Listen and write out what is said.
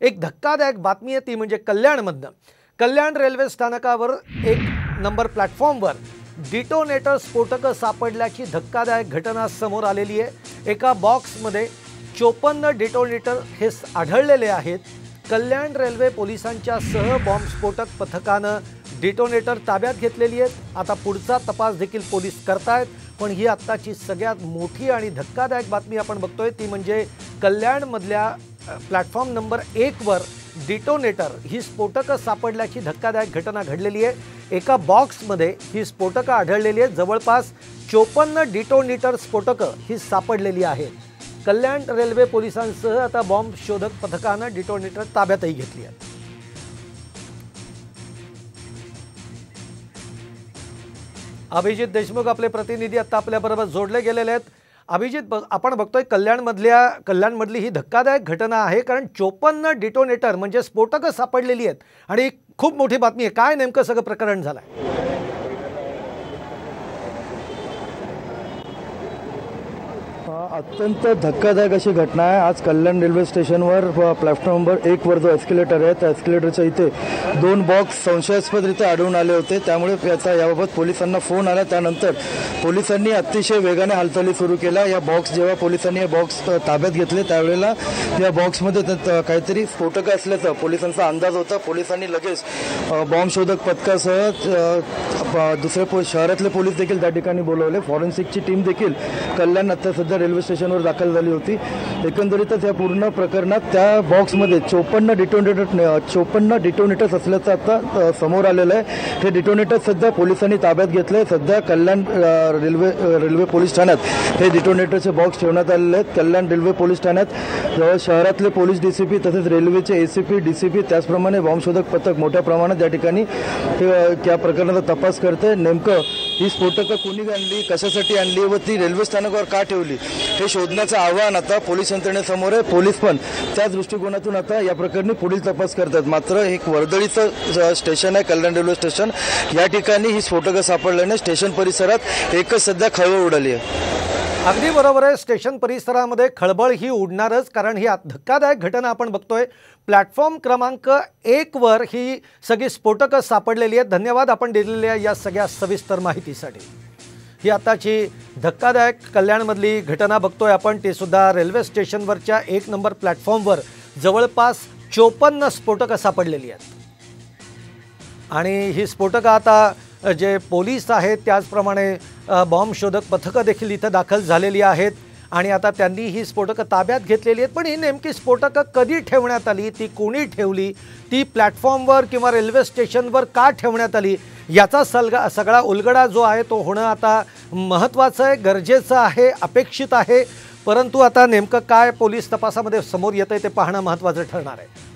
एक धक्कादायक बातमी आहे ती म्हणजे कल्याणमधनं कल्याण रेल्वे स्थानकावर 1 नंबर प्लॅटफॉर्मवर डिटोनेटर स्फोटकं सापडल्याची धक्कादायक घटना समोर आलेली आहे। एका बॉक्समध्ये 54 डिटोनेटर हे आढळलेले आहेत। कल्याण रेल्वे पोलिसांच्या सह बॉम्बस्फोटक पथकानं डिटोनेटर ताब्यात घेतलेली आहेत। आता पुढचा तपास देखील पोलीस करतायत। पण ही आत्ताची सगळ्यात मोठी आणि धक्कादायक बातमी आपण बघतोय ती म्हणजे कल्याणमधल्या प्लॅटफॉर्म नंबर 1 वर डिटोनेटर ही स्फोटकं सापडल्याची धक्कादायक घटना घडलेली आहे। एका बॉक्समध्ये ही स्फोटकं आढळलेली आहेत। जवळपास 54 डिटोनेटर स्फोटकं ही सापडलेली आहेत। कल्याण रेल्वे पोलिसांसह आता बॉम्ब शोधक पथकानं डिटोनेटर ताब्यातही घेतली आहे। अभिजित देशमुख आपले प्रतिनिधी आता आपल्याबरोबर जोडले गेलेले आहेत। अभिजित, आपण बघतोय कल्याणमधली ही धक्कादायक घटना आहे, कारण 54 डिटोनेटर म्हणजे स्फोटकं सापडलेली आहेत आणि खूप मोठी बातमी आहे। काय नेमकं सगळं प्रकरण झालंय? अत्यंत धक्कादायक अशी घटना आहे। आज कल्याण रेल्वे स्टेशनवर प्लॅटफॉर्म नंबर 1 वर जो एस्केलेटर आहे त्या एस्केलेटरच्या इथे 2 बॉक्स संशयास्पदरित्या आढळून आले होते। त्यामुळे याबाबत पोलिसांना फोन आला। त्यानंतर पोलिसांनी अतिशय वेगाने हालचाली सुरू केल्या। जेव्हा पोलिसांनी हे बॉक्स ताब्यात घेतले त्यावेळेला या बॉक्समध्ये काहीतरी स्फोटकं असल्याचा पोलिसांचा अंदाज होता। पोलिसांनी लगेच बॉम्ब शोधक पथकासह दुसरे शहरातले पोलीस देखील त्या ठिकाणी बोलवले। फॉरेन्सिकची टीम देखील कल्याण आता सध्या रेल्वे स्टेशनवर दाखल झाली होती। एकंदरीतच या पूर्ण प्रकरणात त्या बॉक्समध्ये 54 डिटोनेटर्स असल्याचं आता समोर आलेलं आहे। हे डिटोनेटर्स सध्या पोलिसांनी ताब्यात घेतले। सध्या कल्याण रेल्वे पोलीस ठाण्यात हे डिटोनेटरचे बॉक्स ठेवण्यात आलेले आहेत। कल्याण रेल्वे पोलीस ठाण्यात शहरातले पोलीस डीसीपी तसेच रेल्वेचे एसीपी डीसीपी त्याचप्रमाणे बॉम्ब शोधक पथक मोठ्या प्रमाणात या ठिकाणी या प्रकरणाचा तपास करते। नेमकं ही स्फोटकं कोणी आणली, कशासाठी आणली व ती रेल्वे स्थानकावर का ठेवली हे शोधण्याचं आव्हान आता पोलीस यंत्रणेसमोर आहे। पोलीस पण त्याच दृष्टिकोनातून आता या प्रकरणी पुढील तपास करतात। मात्र एक वर्दळीचं स्टेशन आहे कल्याण रेल्वे स्टेशन। या ठिकाणी ही स्फोटकं सापडल्याने स्टेशन परिसरात एकच सध्या खळबळ उडाली आहे। अगदी बरोबर आहे, स्टेशन परिसरामध्ये खळबळ ही उडणारच, कारण ही धक्कादायक घटना आपण बघतोय। प्लॅटफॉर्म क्रमांक 1 वर ही सगळी स्फोटकं सापडलेली आहेत। धन्यवाद आपण दिलेल्या या सगळ्या सविस्तर माहितीसाठी। ही आताची धक्कादायक कल्याणमधली घटना बघतोय आपण, ते सुद्धा रेल्वे स्टेशनवरच्या 1 नंबर प्लॅटफॉर्मवर जवळपास 54 स्फोटकं सापडलेली आहेत। आणि ही स्फोटकं आता जे पोलीस आहेत त्याचप्रमाणे बॉम्ब शोधक पथकं देखील इथं दाखल झालेली आहेत आणि आता त्यांनी ही स्फोटकं ताब्यात घेतलेली आहेत। पण ही नेमकी स्फोटकं कधी ठेवण्यात आली, ती कोणी ठेवली, ती प्लॅटफॉर्मवर किंवा रेल्वे स्टेशनवर का ठेवण्यात आली, याचा सगळा उलगडा जो आहे तो होणं आता महत्त्वाचं आहे, गरजेचं आहे, अपेक्षित आहे। परंतु आता नेमकं काय पोलीस तपासामध्ये समोर येतंय ते पाहणं महत्त्वाचं ठरणार आहे।